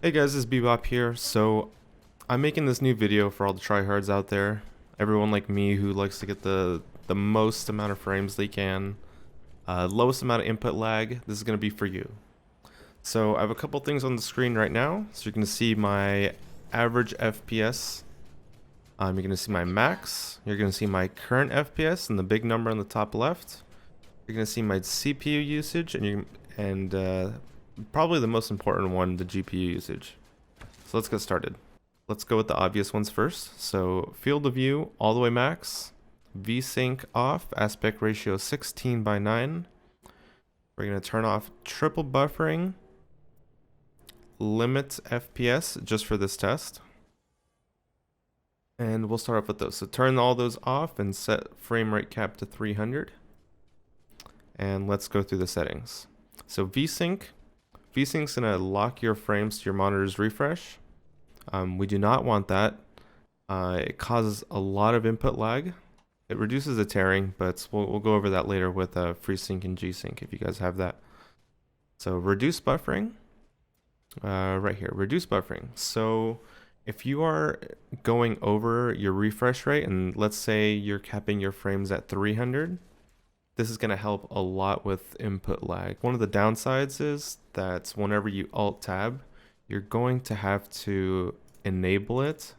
Hey guys, this is Bebop here. So I'm making this new video for all the tryhards out there. Everyone like me who likes to get the most amount of frames they can, lowest amount of input lag. This is going to be for you. So I have a couple things on the screen right now. So you're going to see my average FPS. You're going to see my max. You're going to see my current FPS and the big number on the top left. You're going to see my CPU usage and probably the most important one, the GPU usage. So let's get started. Let's go with the obvious ones first. So field of view all the way max, VSync off, aspect ratio 16:9. We're going to turn off triple buffering, limit FPS just for this test. And we'll start off with those. So turn all those off and set frame rate cap to 300. And let's go through the settings. So VSync's gonna lock your frames to your monitor's refresh. We do not want that. It causes a lot of input lag. It reduces the tearing, but we'll go over that later with FreeSync and G-Sync if you guys have that. So reduce buffering, right here, reduce buffering. So if you are going over your refresh rate, and let's say you're capping your frames at 300, this is going to help a lot with input lag. One of the downsides is that whenever you alt tab, you're going to have to enable it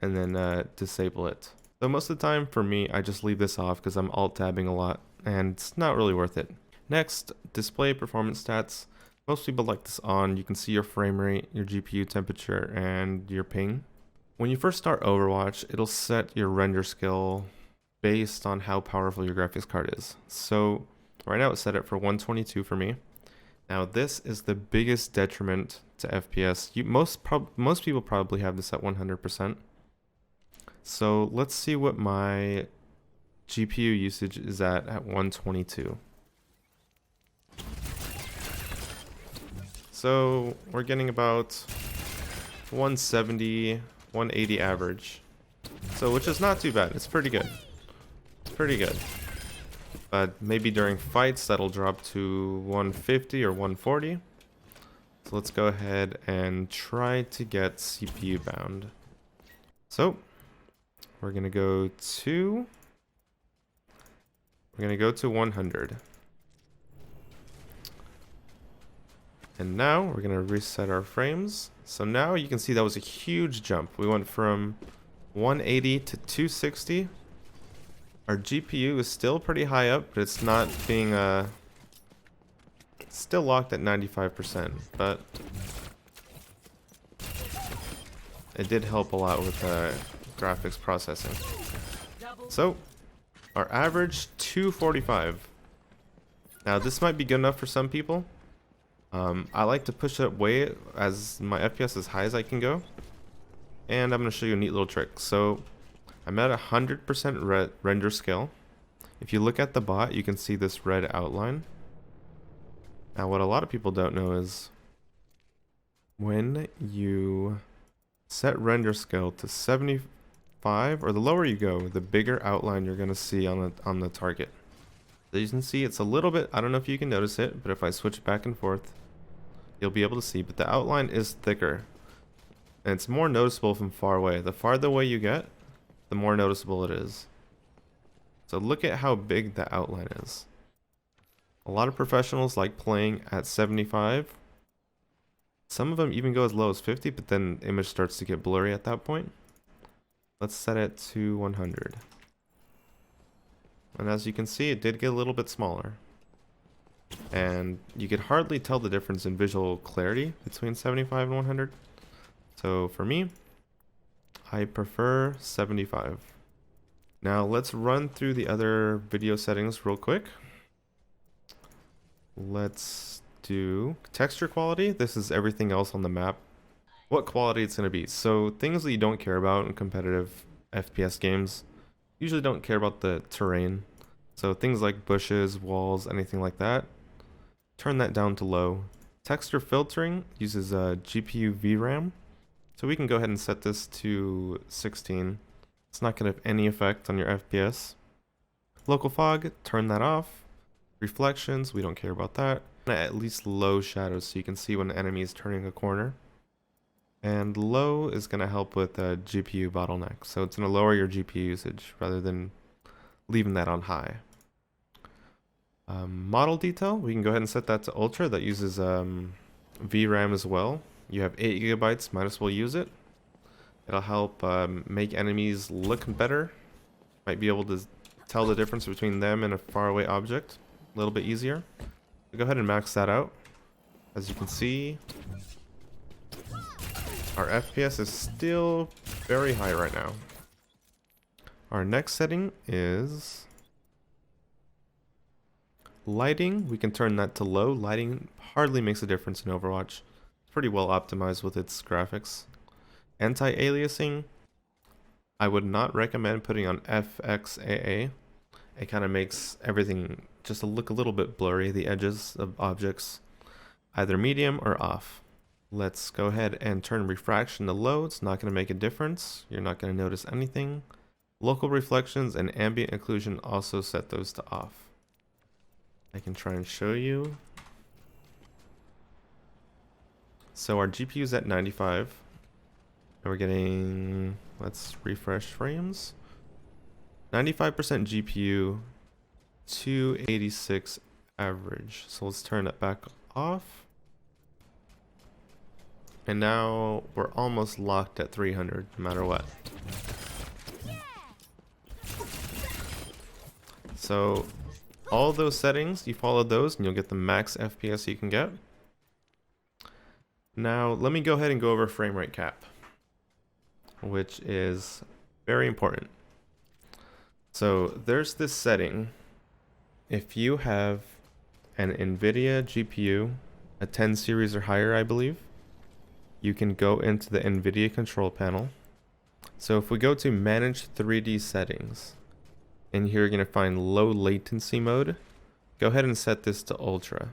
and then disable it. So most of the time for me, I just leave this off because I'm alt tabbing a lot and it's not really worth it. Next, display performance stats. Most people like this on. You can see your frame rate, your GPU temperature, and your ping. When you first start Overwatch, it'll set your render skill based on how powerful your graphics card is. So right now it's set it for 122 for me. Now this is the biggest detriment to FPS. Most people probably have this at 100%. So let's see what my GPU usage is at 122. So we're getting about 170, 180 average. So which is not too bad. It's pretty good. Pretty good, but maybe during fights that'll drop to 150 or 140. So let's go ahead and try to get CPU bound. So we're gonna go to 100, and now we're gonna reset our frames. So now you can see that was a huge jump. We went from 180 to 260. Our GPU is still pretty high up, but it's not being it's still locked at 95%, but it did help a lot with graphics processing. So our average 245. Now this might be good enough for some people. I like to push it way as my FPS as high as I can go, and I'm going to show you a neat little trick. So I'm at 100% render scale. If you look at the bot, you can see this red outline. Now what a lot of people don't know is when you set render scale to 75, or the lower you go, the bigger outline you're going to see on the target. So you can see it's a little bit, I don't know if you can notice it, but if I switch back and forth, you'll be able to see, but the outline is thicker. And it's more noticeable from far away. The farther away you get, the more noticeable it is. So look at how big the outline is. A lot of professionals like playing at 75. Some of them even go as low as 50, but then the image starts to get blurry at that point. Let's set it to 100. And as you can see, it did get a little bit smaller. And you could hardly tell the difference in visual clarity between 75 and 100. So for me, I prefer 75. Now let's run through the other video settings real quick. Let's do texture quality. This is everything else on the map. What quality it's going to be. So things that you don't care about in competitive FPS games, usually don't care about the terrain. So things like bushes, walls, anything like that, turn that down to low. Texture filtering uses GPU VRAM. So we can go ahead and set this to 16. It's not going to have any effect on your FPS. Local fog, turn that off. Reflections, we don't care about that. At least low shadows so you can see when an enemy is turning a corner. And low is going to help with GPU bottleneck. So it's going to lower your GPU usage rather than leaving that on high. Model detail, we can go ahead and set that to ultra. That uses VRAM as well. You have 8 gigabytes, might as well use it. It'll help make enemies look better. Might be able to tell the difference between them and a faraway object a little bit easier. So go ahead and max that out. As you can see, our FPS is still very high right now. Our next setting is lighting. We can turn that to low. Lighting hardly makes a difference in Overwatch. It's pretty well optimized with its graphics. Anti-aliasing, I would not recommend putting on FXAA. It kind of makes everything just look a little bit blurry, the edges of objects. Either medium or off. Let's go ahead and turn refraction to low. It's not going to make a difference. You're not going to notice anything. Local reflections and ambient occlusion, also set those to off. I can try and show you. So our GPU is at 95. And we're getting, let's refresh frames. 95% GPU, 286 average. So let's turn it back off. And now we're almost locked at 300, no matter what. So all those settings, you follow those and you'll get the max FPS you can get. Now let me go ahead and go over frame rate cap, which is very important. So there's this setting. If you have an NVIDIA GPU, a 10 series or higher, I believe, you can go into the NVIDIA control panel. So if we go to manage 3D settings, and here you're going to find low latency mode, go ahead and set this to ultra.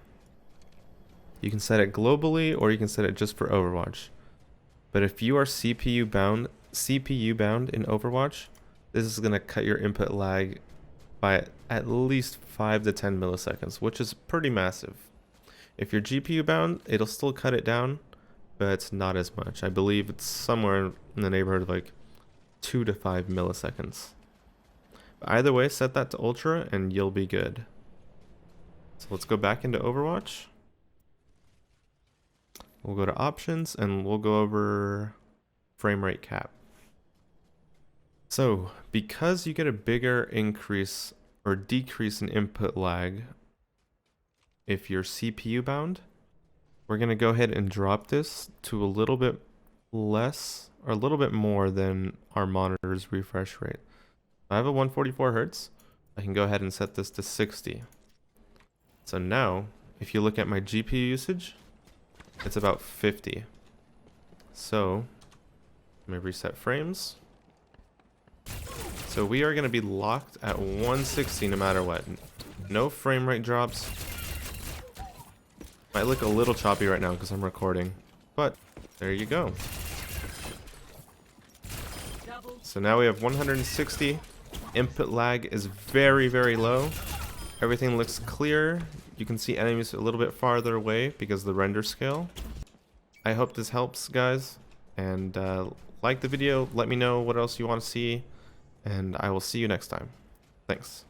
You can set it globally or you can set it just for Overwatch. But if you are CPU bound in Overwatch, this is going to cut your input lag by at least 5 to 10 milliseconds, which is pretty massive. If you're GPU bound, it'll still cut it down, but it's not as much. I believe it's somewhere in the neighborhood of like 2 to 5 milliseconds. But either way, set that to ultra and you'll be good. So let's go back into Overwatch. We'll go to options and we'll go over frame rate cap. So because you get a bigger increase or decrease in input lag if you're CPU bound, we're going to go ahead and drop this to a little bit less or a little bit more than our monitor's refresh rate. I have a 144 Hertz. I can go ahead and set this to 60. So now, if you look at my GPU usage, it's about 50. So, let me reset frames. So we are going to be locked at 160 no matter what. No frame rate drops. Might look a little choppy right now because I'm recording, but there you go. So now we have 160. Input lag is very, very low. Everything looks clear. You can see enemies a little bit farther away because of the render scale. I hope this helps, guys. And like the video, let me know what else you want to see. And I will see you next time. Thanks.